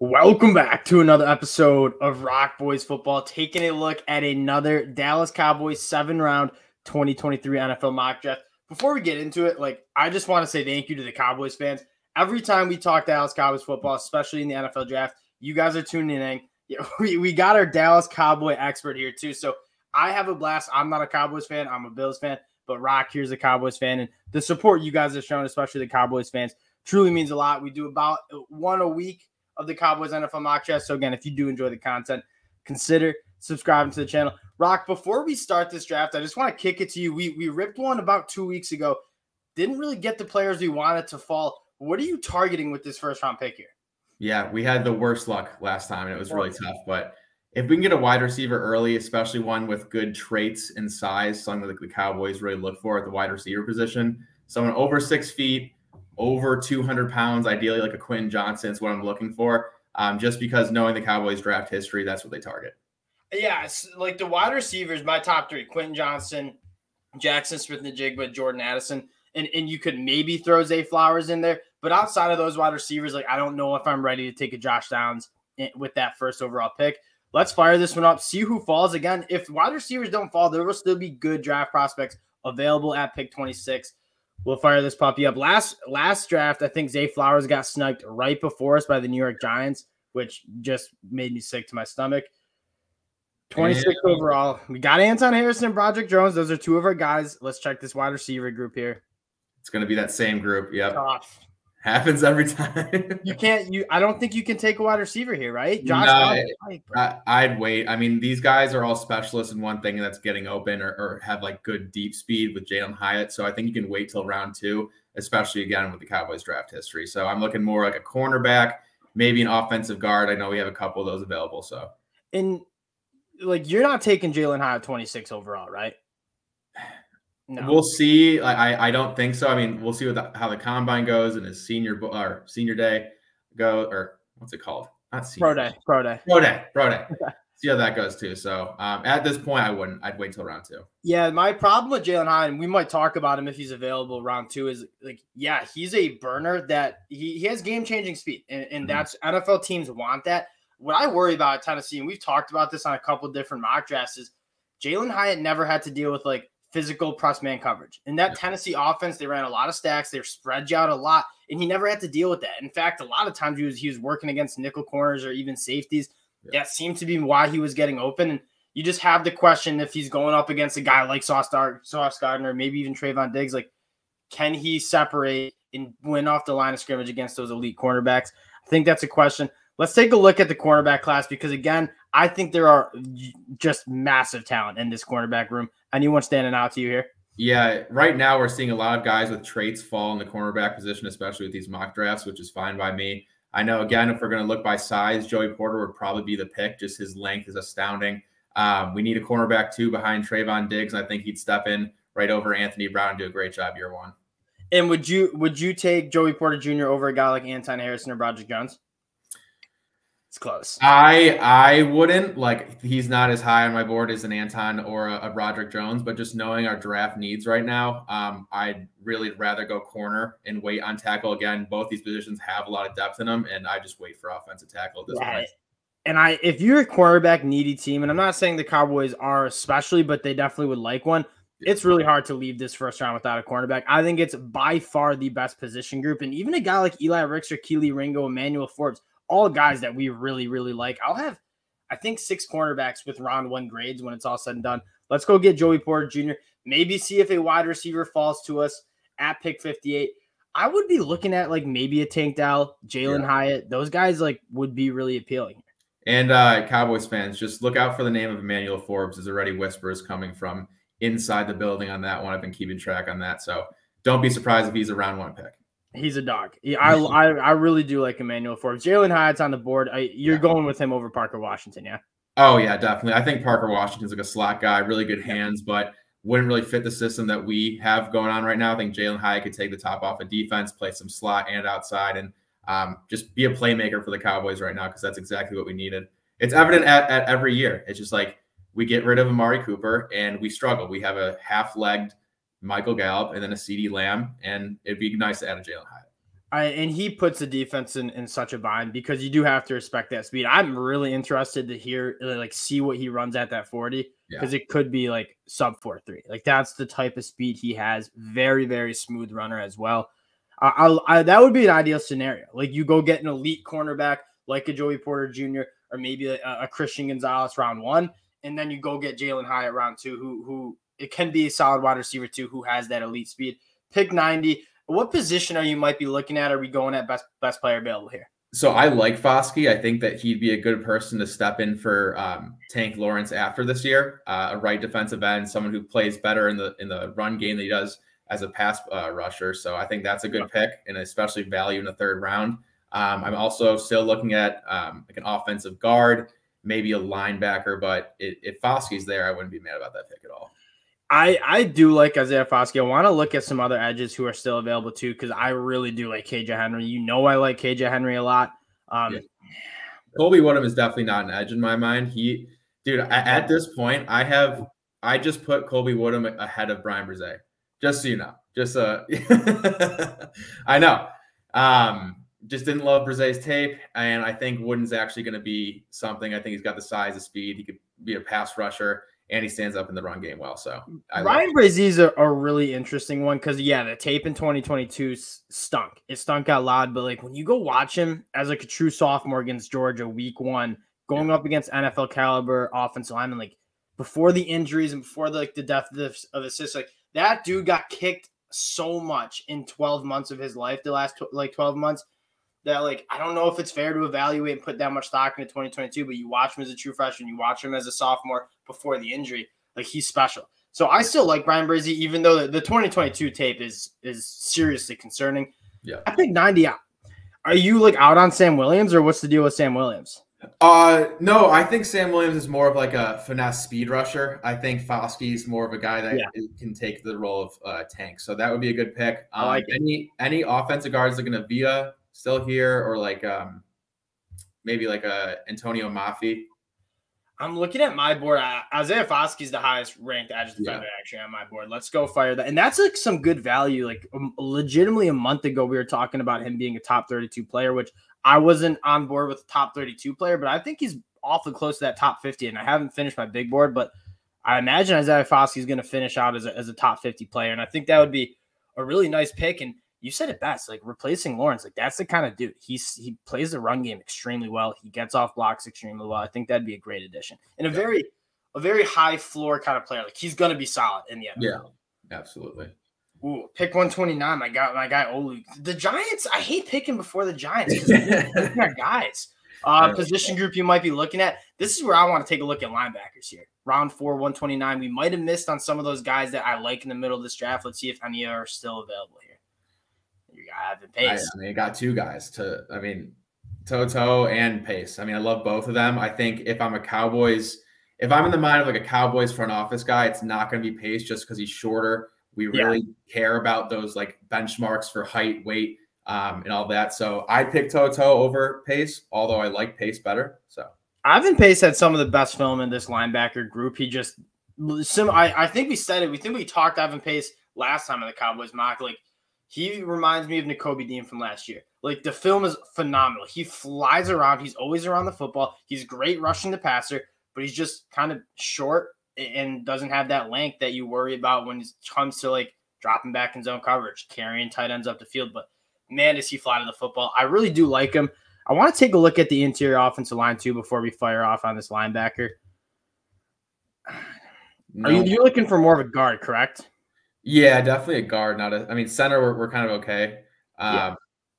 Welcome back to another episode of ROC Boys Football, taking a look at another Dallas Cowboys 7-round 2023 NFL mock draft. Before we get into it, I just want to say thank you to the Cowboys fans. Every time we talk Dallas Cowboys football, especially in the NFL draft, you guys are tuning in. We got our Dallas Cowboy expert here too, so I have a blast. I'm not a Cowboys fan. I'm a Bills fan, but ROC here's a Cowboys fan, and the support you guys have shown, especially the Cowboys fans, truly means a lot. We do about one a week of the Cowboys NFL mock draft. So again, if you do enjoy the content, consider subscribing to the channel. ROC, before we start this draft, I just want to kick it to you. We ripped one about 2 weeks ago. Didn't really get the players we wanted to fall. What are you targeting with this first round pick here? Yeah, we had the worst luck last time, and it was really tough. But if we can get a wide receiver early, especially one with good traits and size, something that the Cowboys really look for at the wide receiver position, someone over 6 feet, over 200 pounds, ideally like a Quentin Johnson is what I'm looking for. Just because knowing the Cowboys draft history, that's what they target. Yeah, it's like the wide receivers, my top three: Quentin Johnson, Jackson Smith-Njigba, Jordan Addison, and you could maybe throw Zay Flowers in there. But outside of those wide receivers, I don't know if I'm ready to take a Josh Downs with that first overall pick. Let's fire this one up, see who falls. Again, if wide receivers don't fall, there will still be good draft prospects available at pick 26. We'll fire this puppy up. Last draft, I think Zay Flowers got sniped right before us by the New York Giants, which just made me sick to my stomach. 26 overall. We got Anton Harrison and Broderick Jones. Those are two of our guys. Let's check this wide receiver group here. It's going to be that same group. Yep. Tough. Happens every time. I don't think you can take a wide receiver here, right? I'd wait. I mean, these guys are all specialists in one thing, and that's getting open or have good deep speed with Jalin Hyatt. So I think you can wait till round 2, especially again with the Cowboys draft history. So I'm looking more like a cornerback, maybe an offensive guard. I know we have a couple of those available. So, and you're not taking Jalin Hyatt 26 overall, right? No. We'll see. I don't think so. I mean, we'll see how the combine goes and his senior day go, or what's it called? Not senior. Pro day. See how that goes too. So at this point, I wouldn't. I'd wait till round 2. Yeah, my problem with Jalin Hyatt, and we might talk about him if he's available round 2, is he's a burner that he has game-changing speed, and that's NFL teams want that. What I worry about at Tennessee, and we've talked about this on a couple of different mock drafts, is Jalin Hyatt never had to deal with physical press man coverage. In that Tennessee offense, they ran a lot of stacks. They spread you out a lot, and he never had to deal with that. In fact, a lot of times he was working against nickel corners or even safeties. Yeah. That seemed to be why he was getting open. And you just have the question, if he's going up against a guy like Sauce Gardner, maybe even Trayvon Diggs, can he separate and win off the line of scrimmage against those elite cornerbacks? I think that's a question. Let's take a look at the cornerback class because, again, I think there are just massive talent in this cornerback room. Anyone standing out to you here? Yeah, right now we're seeing a lot of guys with traits fall in the cornerback position, especially with these mock drafts, which is fine by me. I know, again, if we're going to look by size, Joey Porter would probably be the pick. Just his length is astounding. We need a cornerback, too, behind Trayvon Diggs, and I think he'd step in right over Anthony Brown and do a great job year 1. And would you take Joey Porter Jr. over a guy like Anton Harrison or Broderick Jones? It's close. I wouldn't. He's not as high on my board as an Anton or a Broderick Jones, but just knowing our draft needs right now, I'd really rather go corner and wait on tackle. Again, both these positions have a lot of depth in them, and I just wait for offensive tackle at this point. And if you're a cornerback needy team, and I'm not saying the Cowboys are especially, but they definitely would like one, it's really hard to leave this first round without a cornerback. I think it's by far the best position group, and even a guy like Eli Ricks or Keely Ringo, Emmanuel Forbes, all guys that we really, really like. I'll have, I think, 6 cornerbacks with round 1 grades when it's all said and done. Let's go get Joey Porter Jr. Maybe see if a wide receiver falls to us at pick 58. I would be looking at maybe a Tank Dell, Jalin Hyatt. Those guys would be really appealing. And Cowboys fans, just look out for the name of Emmanuel Forbes. There's already whispers coming from inside the building on that one. I've been keeping track on that. So don't be surprised if he's a round 1 pick. He's a dog. I really do like Emmanuel Forbes. Jalin Hyatt's on the board. You're going with him over Parker Washington, yeah? Oh, yeah, definitely. I think Parker Washington's a slot guy, really good hands, but wouldn't really fit the system that we have going on right now. I think Jalin Hyatt could take the top off of defense, play some slot and outside, and just be a playmaker for the Cowboys right now because that's exactly what we needed. It's evident at every year. It's just we get rid of Amari Cooper and we struggle. We have a half-legged Michael Gallup and then a CeeDee Lamb, and it'd be nice to add a Jalin Hyatt. And he puts the defense in such a bind because you do have to respect that speed. I'm really interested to hear, like, see what he runs at that 40 because it could be like sub 4.3. Like, that's the type of speed he has. Very, very smooth runner as well. That would be an ideal scenario. Like, you go get an elite cornerback like a Joey Porter Jr. or maybe a Christian Gonzalez round 1, and then you go get Jalin Hyatt round 2, who it can be a solid wide receiver too, who has that elite speed. Pick 90. What position are you might be looking at? Are we going at best player available here? So I like Foskey. I think that he'd be a good person to step in for Tank Lawrence after this year. A right defensive end, someone who plays better in the run game than he does as a pass rusher. So I think that's a good pick, and especially value in the 3rd round. I'm also still looking at like an offensive guard, maybe a linebacker. But if Foskey's there, I wouldn't be mad about that pick at all. I do like Isaiah Foskey. I want to look at some other edges who are still available too, because I really do like KJ Henry. You know, I like KJ Henry a lot. Colby Woodham is definitely not an edge in my mind. Dude, at this point, I just put Colby Woodham ahead of Brian Brzee. Just so you know, I know. Just didn't love Brzee's tape, and I think Wooden's actually going to be something. I think he's got the size, the speed. He could be a pass rusher. And he stands up in the run game well. So Ryan Brazee's a really interesting one because, the tape in 2022 stunk. It stunk out loud. But, like, when you go watch him as, like, a true sophomore against Georgia week 1, going up against NFL caliber offensive linemen, like, before the injuries and before the death of the system, like, that dude got kicked so much in 12 months of his life, the last 12 months, that, like, I don't know if it's fair to evaluate and put that much stock into 2022, but you watch him as a true freshman, you watch him as a sophomore before the injury, like, he's special. So I still like Brian Brzee, even though the 2022 tape is seriously concerning. Yeah. I think 90 out. Are you, like, out on Sam Williams, or what's the deal with Sam Williams? No, I think Sam Williams is more of like a finesse speed rusher. I think Foskey's more of a guy that can take the role of Tank. So that would be a good pick. Like any offensive guards looking at Villa still here, or like maybe like Antonio Maffi? I'm looking at my board. Isaiah Foskey's the highest ranked edge defender actually on my board. Let's go fire that. And that's like some good value. Like legitimately a month ago, we were talking about him being a top 32 player, which I wasn't on board with a top 32 player, but I think he's awfully close to that top 50. And I haven't finished my big board, but I imagine Isaiah Foskey's going to finish out as a top 50 player. And I think that would be a really nice pick. And you said it best, like replacing Lawrence, like that's the kind of dude. He plays the run game extremely well. He gets off blocks extremely well. I think that'd be a great addition and a very high floor kind of player. Like he's going to be solid in the NFL. Yeah, absolutely. Ooh, pick 129. My guy Olu. The Giants. I hate picking before the Giants because they're not guys. Position group you might be looking at. This is where I want to take a look at linebackers here. Round 4, 129. We might have missed on some of those guys that I like in the middle of this draft. Let's see if any are still available here. You got Evan Pace. I got two guys Toto and Pace. I mean, I love both of them. I think if I'm in the mind of like a Cowboys front office guy, it's not going to be Pace just because he's shorter. We really care about those like benchmarks for height, weight, and all that. So I picked Toto over Pace, although I like Pace better. So Ivan Pace had some of the best film in this linebacker group. He just I think we said it. We think we talked Ivan Pace last time in the Cowboys mock. Like he reminds me of Nakobe Dean from last year. Like the film is phenomenal. He flies around. He's always around the football. He's great rushing the passer, but he's just kind of short and doesn't have that length that you worry about when it comes to like dropping back in zone coverage, carrying tight ends up the field. But man, does he fly to the football. I really do like him. I want to take a look at the interior offensive line too before we fire off on this linebacker. No. You're looking for more of a guard, correct? Yeah, definitely a guard. Center we're kind of okay.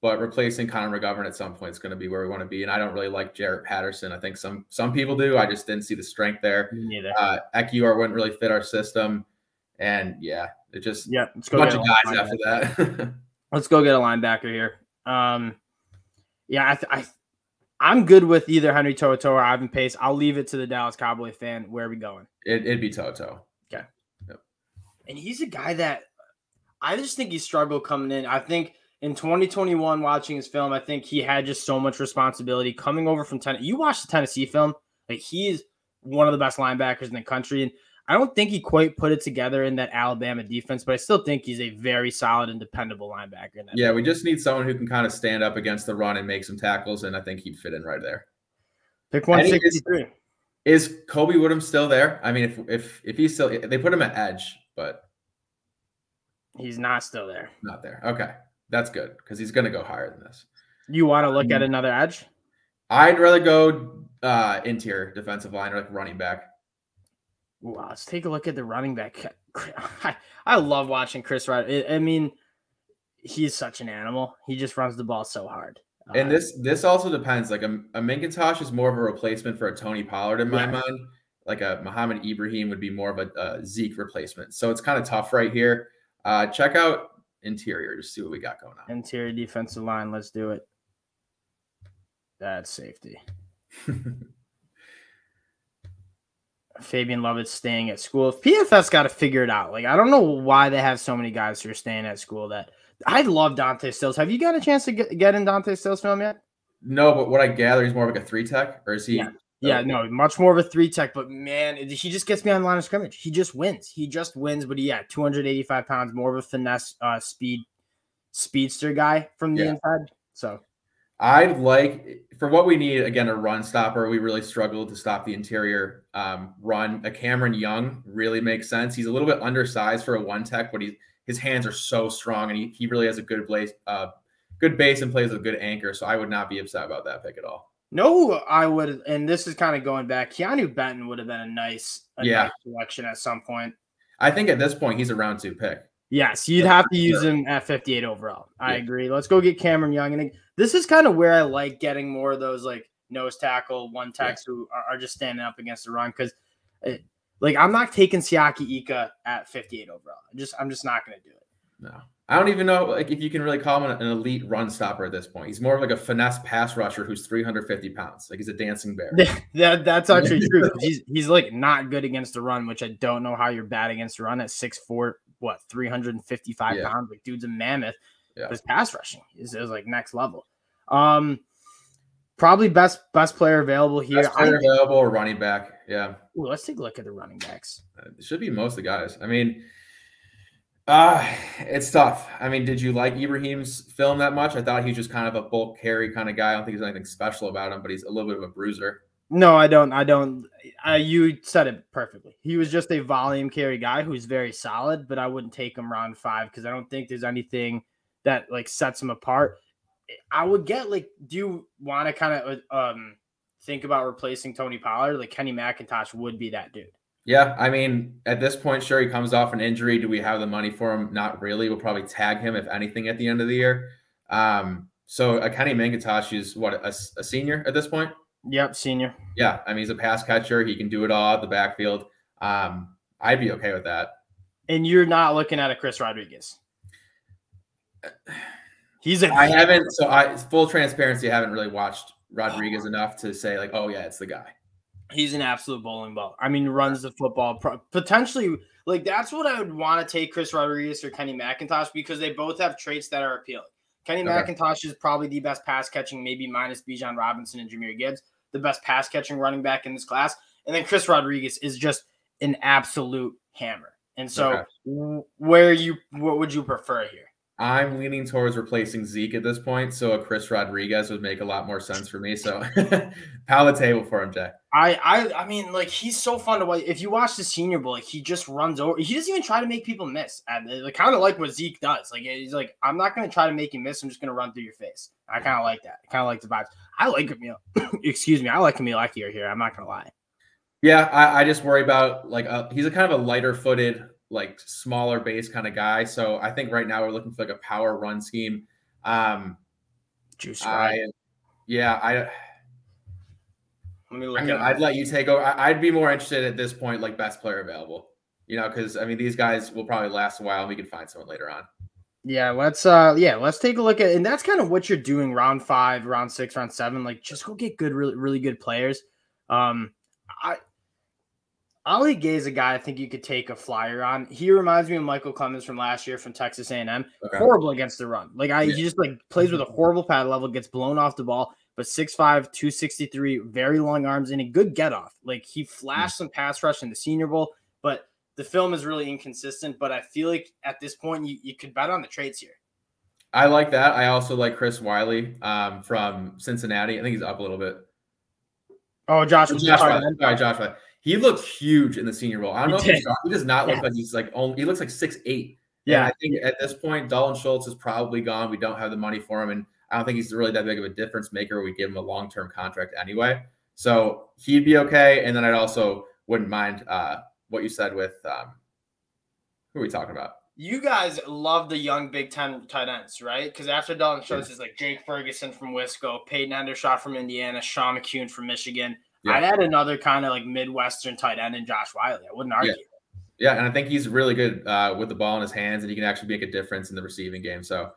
But replacing Connor McGovern at some point is going to be where we want to be. And I don't really like Jarrett Patterson. I think some people do. I just didn't see the strength there. Me neither. Ekiyor wouldn't really fit our system. And it just let's go a bunch of guys after that. Let's go get a linebacker here. I'm good with either Henry Toto or Ivan Pace. I'll leave it to the Dallas Cowboy fan. Where are we going? It'd be Toto. Okay. Yep. And he's a guy that I just think he struggled coming in. I think in 2021, watching his film, I think he had just so much responsibility coming over from Tennessee. You watch the Tennessee film, like he is one of the best linebackers in the country. And I don't think he quite put it together in that Alabama defense, but I still think he's a very solid and dependable linebacker. In that yeah, we just need someone who can kind of stand up against the run and make some tackles, and I think he'd fit in right there. Pick 163. Is Kobe Woodham still there? I mean, if he's still, they put him at edge, but he's not still there. Not there. Okay, that's good because he's going to go higher than this. You want to look at another edge? I'd rather go interior defensive line or like running back. Wow, let's take a look at the running back. I love watching Chris Rodriguez. I mean, he's such an animal. He just runs the ball so hard. And this also depends. Like a McIntosh is more of a replacement for a Tony Pollard in my mind. Like a Muhammad Ibrahim would be more of a Zeke replacement. So it's kind of tough right here. Check out interior to see what we got going on. Interior defensive line. Let's do it. That's safety. Fabian Lovett's staying at school. PFF's got to figure it out. Like, I don't know why they have so many guys who are staying at school. That I love Dante Stills. Have you got a chance to get in Dante Stills' film yet? No, but what I gather, he's more of like a 3-tech, or is he? Yeah, no, much more of a 3-tech. But man, he just gets me on the line of scrimmage. He just wins. But 285 pounds, more of a finesse, speedster guy from the inside. So. I'd like, for what we need, again, a run stopper. We really struggled to stop the interior run. A Cameron Young really makes sense. He's a little bit undersized for a 1-tech, but his hands are so strong, and he really has a good base and plays with a good anchor. So I would not be upset about that pick at all. No, I would, and this is kind of going back. Keanu Benton would have been a nice selection at some point. I think at this point he's a round 2 pick. Yes, you'd have to use him at 58 overall. I agree. Let's go get Cameron Young. And this is kind of where I like getting more of those like nose tackle 1-techs who are just standing up against the run. Because I'm not taking Siaki Ika at 58 overall. I'm just not going to do it. No, I don't even know if you can really call him an elite run stopper at this point. He's more of like a finesse pass rusher who's 350 pounds. Like he's a dancing bear. That's actually true. He's like not good against the run, which I don't know how you're bad against the run at 6'4". 355 pounds? Like, dude's a mammoth. But his pass rushing is like next level. Probably best player available here. Best player available or running back. Yeah. Ooh, let's take a look at the running backs. It should be most of the guys. I mean, it's tough. I mean, did you like Ibrahim's film that much? I thought he was just kind of a bulk carry kind of guy. I don't think there's anything special about him, but he's a little bit of a bruiser. No, I don't. You said it perfectly. He was just a volume carry guy who's very solid, but I wouldn't take him round 5 because I don't think there's anything that like sets him apart. I would get like, do you want to kind of think about replacing Tony Pollard? Like Kenny McIntosh would be that dude. Yeah, I mean, at this point, sure, he comes off an injury. Do we have the money for him? Not really. We'll probably tag him, if anything, at the end of the year. So Kenny McIntosh is what, a senior at this point? Yep, senior. Yeah, I mean, he's a pass catcher. He can do it all at the backfield. I'd be okay with that. And you're not looking at a Chris Rodriguez. Full transparency, I haven't really watched Rodriguez enough to say like, oh yeah, it's the guy. He's an absolute bowling ball. I mean, runs the football potentially. Like that's what I would want to take Chris Rodriguez or Kenny McIntosh because they both have traits that are appealing. Kenny McIntosh is probably the best pass catching, maybe minus Bijan Robinson and Jahmyr Gibbs, the best pass catching running back in this class. And then Chris Rodriguez is just an absolute hammer. And so what would you prefer here? I'm leaning towards replacing Zeke at this point. So a Chris Rodriguez would make a lot more sense for me. So pound the table for him, Jay. I mean, like, he's so fun to watch. If you watch the Senior Bowl, like, he just runs over. He doesn't even try to make people miss. And kind of like what Zeke does. Like, he's like, I'm not going to try to make you miss. I'm just going to run through your face. I kind of like that. I kind of like the vibes. I like Camille. Excuse me. I like Camille Ackyer here. I'm not going to lie. Yeah, I just worry about, like, he's a kind of a lighter-footed, like, smaller base kind of guy. So I think right now we're looking for, like, a power run scheme. Juice right. I'd let you take over. I'd be more interested at this point, like best player available, because I mean, these guys will probably last a while and we can find someone later on. Yeah. Let's take a look at, and that's kind of what you're doing round 5, round 6, round 7. Like just go get good, really, really good players. Ali Gay is a guy I think you could take a flyer on. He reminds me of Michael Clemens from last year from Texas A&M. Okay. Horrible against the run. He just like plays with a horrible pad level, gets blown off the ball, but 6'5", 263, very long arms, and a good get off. Like he flashed some pass rush in the Senior Bowl, but the film is really inconsistent, but I feel like at this point you could bet on the trades here. I like that. I also like Chris Wiley from Cincinnati. I think he's up a little bit. Oh, Josh Wiley. Sorry, Josh Wiley. He looked huge in the Senior Bowl. I don't know if he does not look like he's like he looks like 6'8". Yeah, and I think at this point, Dalton Schultz is probably gone. We don't have the money for him, and I don't think he's really that big of a difference maker. We give him a long-term contract anyway, so he'd be okay. And then I'd also wouldn't mind what you said with who are we talking about? You guys love the young Big Ten tight ends, right? Because after Dalton Schultz is like Jake Ferguson from Wisco, Peyton Hendershot from Indiana, Sean McCune from Michigan. Yeah. I'd add another kind of like Midwestern tight end in Josh Wiley. I wouldn't argue. Yeah, and I think he's really good with the ball in his hands, and he can actually make a difference in the receiving game. So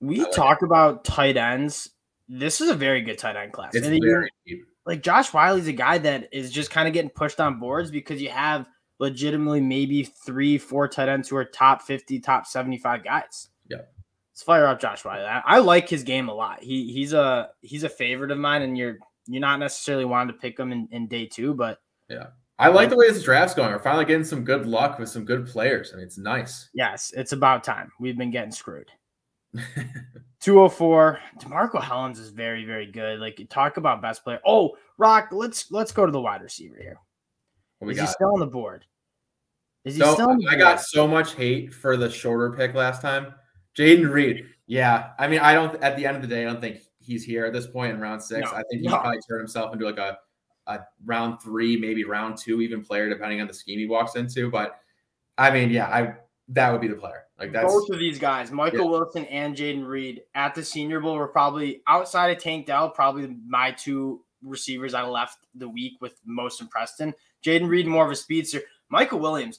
we talk about tight ends. This is a very good tight end class. It's very deep. Like Josh Wiley's a guy that is just kind of getting pushed on boards because you have legitimately maybe 3-4 tight ends who are top 50, top 75 guys. Yeah. Let's fire up Josh Wiley. I like his game a lot. He's a favorite of mine, and you're not necessarily wanting to pick him in day 2, but yeah. I like the way this draft's going. We're finally getting some good luck with some good players. I mean, it's nice. Yes, it's about time. We've been getting screwed. 204. DeMarco Hellens is very, very good. Like, you talk about best player. Oh, Rock, let's go to the wide receiver here. Is he still on the board? Is he still on the board? I got so much hate for the shorter pick last time. Jaden Reed. Yeah. I mean, at the end of the day, I don't think he's here at this point in round 6. I think he probably turned himself into like a round 3, maybe round 2 even player, depending on the scheme he walks into. But I mean, that would be the player. Like that's both of these guys, Michael Wilson and Jaden Reed at the Senior Bowl were probably outside of Tank Dell, probably my 2 receivers I left the week with most impressed in. Jaden Reed, more of a speedster. Michael Wilson,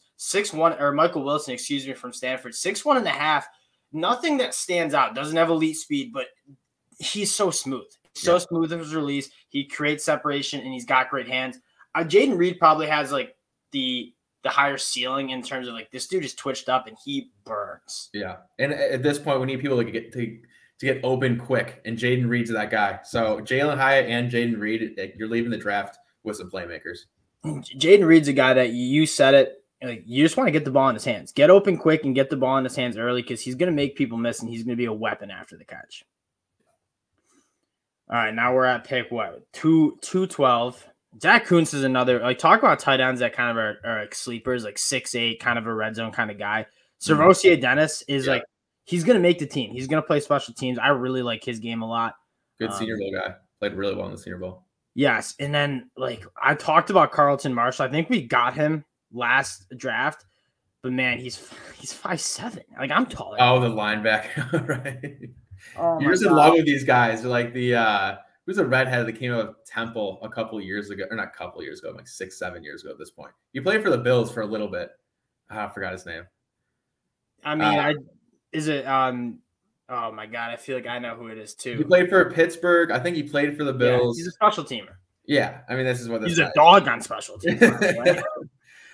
excuse me, from Stanford, 6'1.5". Nothing that stands out. Doesn't have elite speed, but he's so smooth. So smooth with his release. He creates separation, and he's got great hands. Jaden Reed probably has like the higher ceiling in terms of like this dude is twitched up and he burns. Yeah, and at this point, we need people to get open quick, and Jaden Reed's that guy. So Jalin Hyatt and Jaden Reed, you're leaving the draft with some playmakers. Jaden Reed's a guy that you said it. Like, you just want to get the ball in his hands. Get open quick and get the ball in his hands early because he's going to make people miss, and he's going to be a weapon after the catch. All right, now we're at pick 212. Zach Kuntz is another, like, talk about tight ends that kind of are like sleepers, like 6'8", kind of a red zone kind of guy. Servosia Dennis is like, he's going to make the team. He's going to play special teams. I really like his game a lot. Good Senior Bowl guy. Played really well in the Senior Bowl. Yes, and then, like, I talked about Carlton Marshall. I think we got him last draft, but, man, he's 5'7". Like, I'm taller. Oh, the linebacker, right? Oh, you're just in love with these guys. They're like who's a redhead that came out of Temple a couple years ago, or not a couple years ago, like 6-7 years ago at this point. He played for the Bills for a little bit. I forgot his name. I mean, oh my God, I feel like I know who it is too. He played for Pittsburgh. I think he played for the Bills. He's a special teamer. Yeah, I mean, this is what he's a dog on special teams. Right?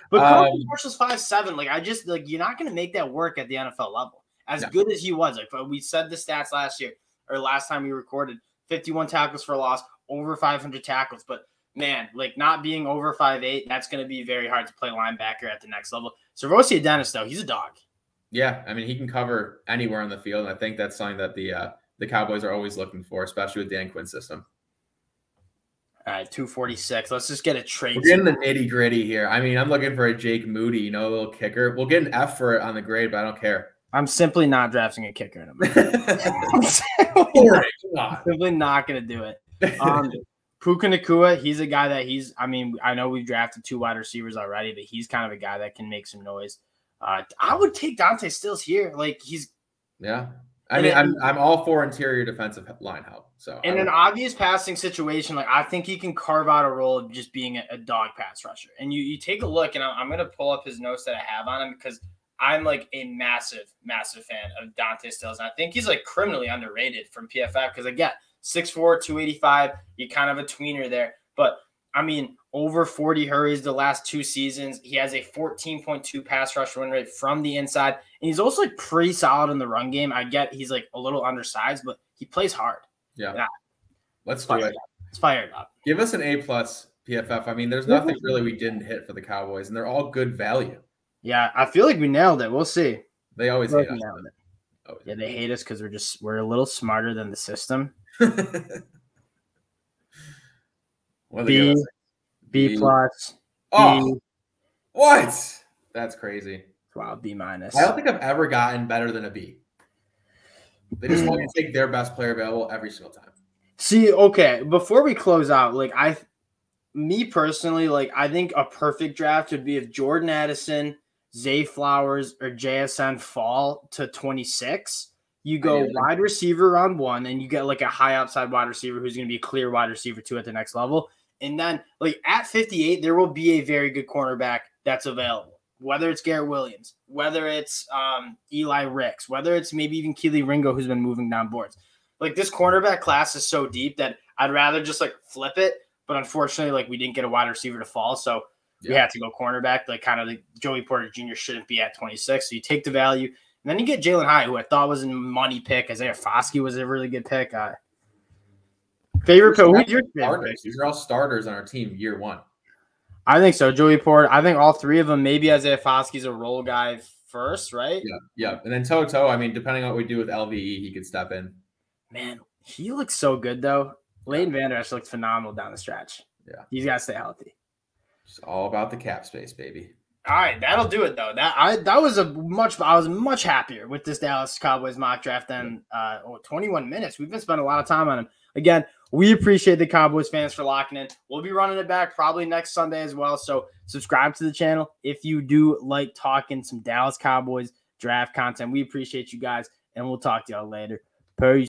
But Carlton Marshall's 5'7". Like, I just like, you're not going to make that work at the NFL level. As good as he was, like we said the stats last year or last time we recorded, 51 tackles for a loss, over 500 tackles. But man, like not being over 5'8", that's going to be very hard to play linebacker at the next level. Servosia Dennis, though, he's a dog. Yeah, I mean, he can cover anywhere on the field. And I think that's something that the Cowboys are always looking for, especially with Dan Quinn's system. All right, 246. Let's just get a trade. We're getting the nitty gritty here. I mean, I'm looking for a Jake Moody, a little kicker. We'll get an F for it on the grade, but I don't care. I'm simply not drafting a kicker in a minute. I'm simply not going to do it. Puka Nacua, he's a guy that I know we've drafted 2 wide receivers already, but he's kind of a guy that can make some noise. I would take Dante Stills here. Like I'm all for interior defensive line help. So in an obvious passing situation, like I think he can carve out a role of just being a dog pass rusher. And you take a look, and I'm going to pull up his notes that I have on him because I'm like a massive, massive fan of Dante Stills. And I think he's like criminally underrated from PFF because, again, 6'4", 285, you're kind of a tweener there. But, I mean, over 40 hurries the last 2 seasons. He has a 14.2 pass rush win rate from the inside. And he's also like pretty solid in the run game. I get he's like a little undersized, but he plays hard. Yeah. Let's do it. It's fired up. Give us an A+ PFF. I mean, there's nothing really we didn't hit for the Cowboys, and they're all good value. Yeah, I feel like we nailed it. We'll see. They always hate us. Yeah, they hate us because we're a little smarter than the system. B plus. Oh, what? That's crazy. Wow, B minus. I don't think I've ever gotten better than a B. They just want to take their best player available every single time. See, okay, before we close out, like me personally, like I think a perfect draft would be if Jordan Addison, Zay Flowers, or JSN fall to 26. You go wide receiver round 1, and you get like a high upside wide receiver who's going to be a clear wide receiver 2 at the next level. And then like at 58, there will be a very good cornerback that's available. Whether it's Garrett Williams, whether it's Eli Ricks, whether it's maybe even Keely Ringo, who's been moving down boards. Like this cornerback class is so deep that I'd rather just like flip it. But unfortunately, like we didn't get a wide receiver to fall. So we had to go cornerback. Like kind of like Joey Porter Jr. shouldn't be at 26. So you take the value. And then you get Jalin Hyatt, who I thought was a money pick. Isaiah Foskey was a really good pick. Favorite pick? Who's your favorite pick? These are all starters on our team year 1. I think so. Joey Porter. I think all 3 of them. Maybe Isaiah Foskey's a role guy first, right? Yeah. And then Toto, I mean, depending on what we do with LVE, he could step in. Man, he looks so good, though. Leighton Vander Esch looked phenomenal down the stretch. Yeah. He's got to stay healthy. It's all about the cap space, baby. All right, that'll do it, though. I was much happier with this Dallas Cowboys mock draft than 21 minutes. We've been spending a lot of time on him. Again, we appreciate the Cowboys fans for locking in. We'll be running it back probably next Sunday as well. So subscribe to the channel if you do like talking some Dallas Cowboys draft content. We appreciate you guys, and we'll talk to y'all later. Peace.